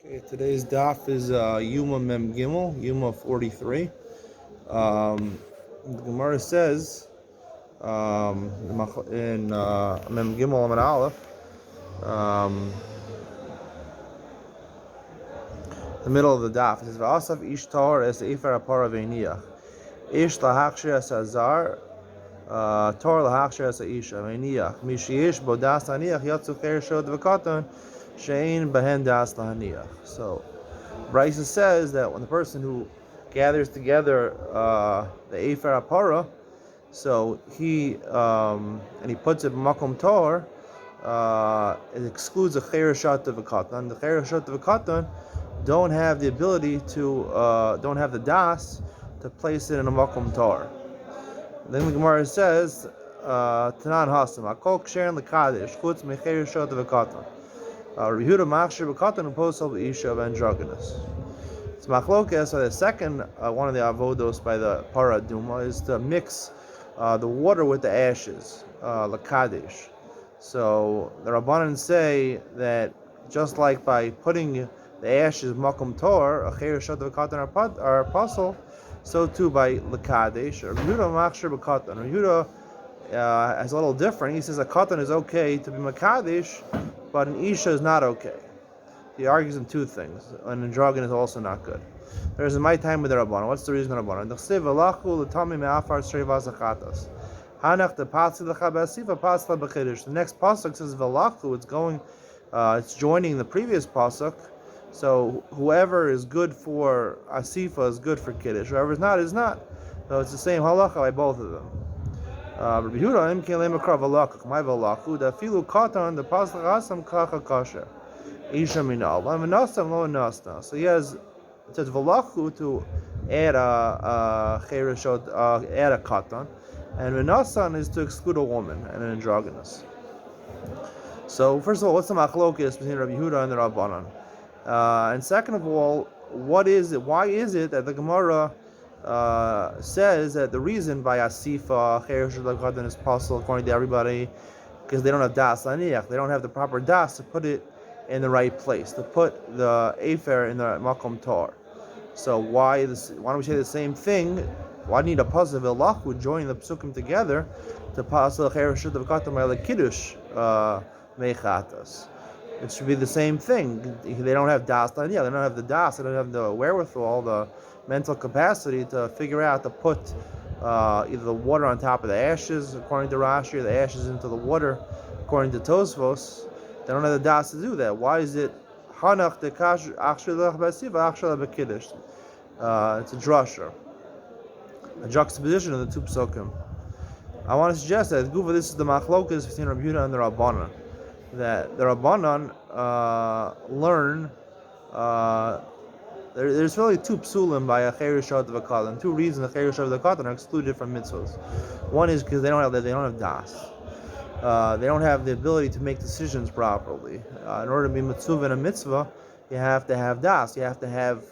Okay, today's daf is Yoma Mem Gimel, Yoma 43. The Gemara says in Mem Gimel Amid Aleph, um, the middle of the daf, it says V'asaf ish tar es efer apara ve'niyach ish lahakshir es azar tar lahakshir es isha ve'niyach mishiyish bo das haniach yatzu cher shod v'katan she'ein behen das lahaniach. So Bryson says that when the person who gathers together the Efer Apara, so he and he puts it Makom Tor, it excludes the Cherushat of a Katan. The Cherushat of a Katan don't have the ability to, don't have the Das to place it in a Makom Tor. Then the Gemara says, Tanan Hasam, Akol Ksherin Lekadish, Chutz Mecherushat of a Katan. Rehuda Machshir B'Katan Uposal B'Isha of Androgynous. So Machlokes, so the second one of the avodos by the Para Duma is to mix the water with the ashes, Lakadesh. So the Rabbanan say that just like by putting the ashes Makom Tor, a Cher Shot of Katan or apostle, so too by Lakadesh, or Rehuda Machshir B'Katan. Rehuda is a little different. He says a Katan is okay to be Makadesh, but an Isha is not okay. He argues in two things. An androgyn is also not good. There's a my time with the Rabbanan. What's the reason of Rabbanan? The next pasuk says v'lachu. It's going. It's joining the previous pasuk. So whoever is good for asifa is good for kiddush. Whoever is not is not. So it's the same halacha by both of them. Rabbi Yehuda im kelem akrav v'lachu. My v'lachu. The filu katan the pasuk asam kacha kasher. Isha minal. So he has, it says v'lachu to add a chereshot, add a katan, and v'nasan is to exclude a woman and an androgynous. So first of all, what's the machlokes between Rabbi Yehuda and the Rabbanan? And second of all, what is it? Why is it that the Gemara says that the reason by asifa chereshot katan is possible according to everybody because they don't have das laniach, they don't have the proper das to put it in the right place, to put the Afer in the Makom Tor. So why don't we say the same thing? Why need a puzzle v'lachu join the psukim together to pasal chereshut of katam like kiddush mechatas? It should be the same thing. They don't have das, they don't have the das, they don't have the wherewithal, the mental capacity to figure out to put either the water on top of the ashes, according to Rashi, or the ashes into the water, according to Tosfos. They don't have the das to do that. Why is it hanach de kash achshalach basiva achshalach bekiddush? It's a drasha, a juxtaposition of the two psukim. I want to suggest that Gufa, this is the machlokas between Rabbi Yehuda and the Rabbanan. That the Rabbanan learn. There's really two psulim by a chereshot of a katan. Two reasons the chereshot of the katan are excluded from mitzvahs. One is because they don't have das. They don't have the ability to make decisions properly. In order to be mitzvah in a mitzvah, you have to have das. You have to have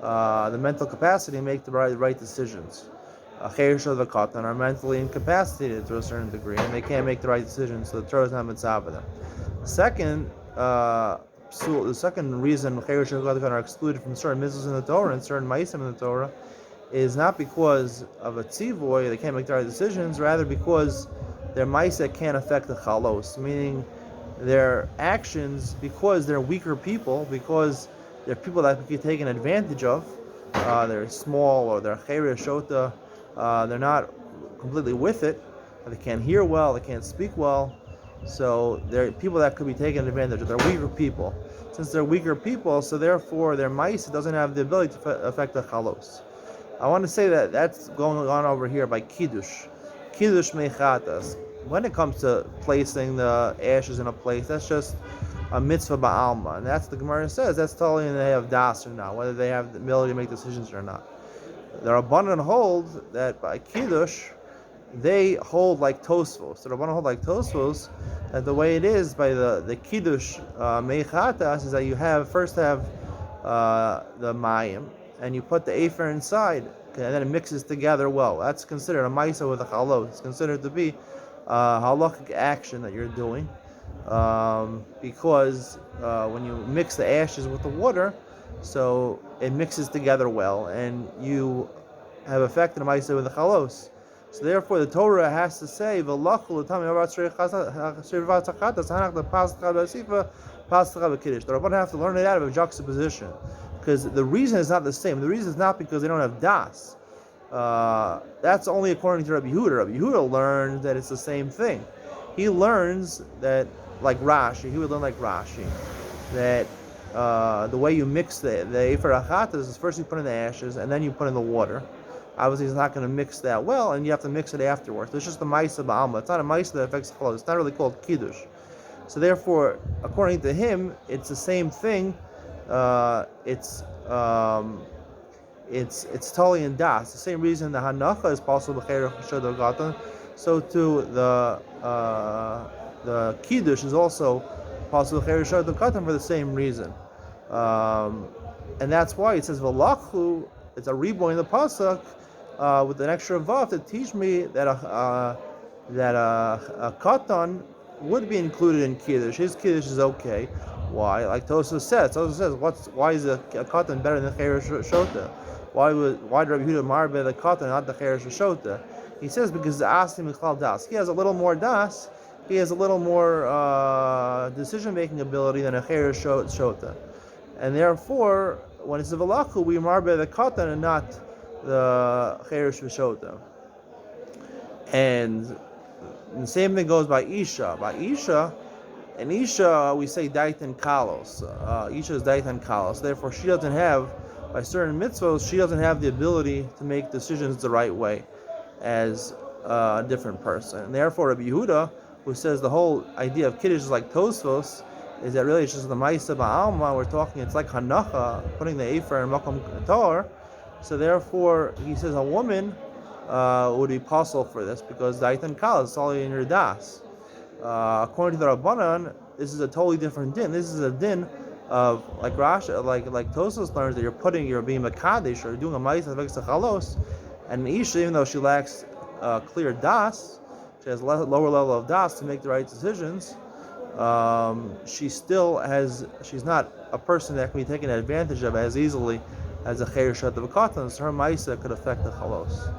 the mental capacity to make the right decisions. Cheresh of the katan are mentally incapacitated to a certain degree, and they can't make the right decisions, so the Torah is not mitzvah for them. The second reason cheresh of the katan are excluded from certain mitzvahs in the Torah and certain ma'asim in the Torah is not because of a tzivoy, they can't make the right decisions, rather because their ma'aseh can't affect the chalos, meaning their actions, because they're weaker people, because they're people that can be taken advantage of, they're small or they're cheresh shota, they're not completely with it, they can't hear well, they can't speak well, so they're people that could be taken advantage of. They're weaker people. Since they're weaker people, so therefore their ma'aseh doesn't have the ability to affect the chalos. I want to say that that's going on over here by kiddush mechatas. When it comes to placing the ashes in a place, that's just a mitzvah ba'alma, and that's the Gemara says. That's telling them they have das or not, whether they have the ability to make decisions or not. The Rabbanan hold that by kiddush, they hold like Tosfos. The Rabbanan hold like Tosfos that the way it is by the kiddush mechatas is that you first have the mayim, and you put the afer inside, and then it mixes together well. That's considered a maisa with a chalos. It's considered to be halachic action that you're doing, because when you mix the ashes with the water, so it mixes together well, and you have affected the ma'isa with the chalos. So therefore, the Torah has to say, "V'lachul l'tami avat shrivat zachatas hanach the pascha b'asifa pascha b'kiddush." The Rabbanan have to learn it out of a juxtaposition, because the reason is not the same. The reason is not because they don't have das. That's only according to Rabbi Yehuda. Rabbi Yehuda learns that it's the same thing. He learns that, like Rashi, he would learn like Rashi, that the way you mix the Efer Achatas is first you put in the ashes and then you put in the water. Obviously, it's not going to mix that well, and you have to mix it afterwards. It's just a Maisa Ba'alma. It's not a Maisa that affects the clothes. It's not really called Kiddush. So therefore, according to him, it's the same thing. It's totally in das. The same reason the Hanacha is possible b'cheirach shador gatan, so too the Kiddush is also possible b'cheirach shador gatan for the same reason. And that's why it says v'lachlu. It's a reborn in the pasuk with an extra vav to teach me that a katan would be included in Kiddush. His Kiddush is okay. Why? Like Tosfos says, why is a katan better than Cheresh Shota? Why did Rabbi Yehuda marbe the katan, not the Cheresh Shota? He says because the asim michal das. He has a little more das. He has a little more decision-making ability than a Cheresh Shota, and therefore, when it's a v'lachu, we marbe the katan and not the Cheresh Shota. And the same thing goes by Isha. In Isha, we say Daitan Kalos. Isha is Daitan Kalos. Therefore, she doesn't have, by certain mitzvahs, she doesn't have the ability to make decisions the right way as a different person. And therefore, Rabbi Yehuda, who says the whole idea of Kiddush is like Tosfos, is that really it's just the Ma'isa Ba'alma. We're talking, it's like Hanacha, putting the Efer in Makom Tor. So therefore, he says a woman would be possible for this because Daitan Kalos is only in your das. According to the Rabbanan, this is a totally different din. This is a din of like Rashi, like Tosfos learns that you're being makadesh or doing a ma'isa v'gis chalos, and Isha, even though she lacks clear das, she has lower level of das to make the right decisions. She's not a person that can be taken advantage of as easily as a cheir shat of a katan. So her ma'isa could affect the chalos.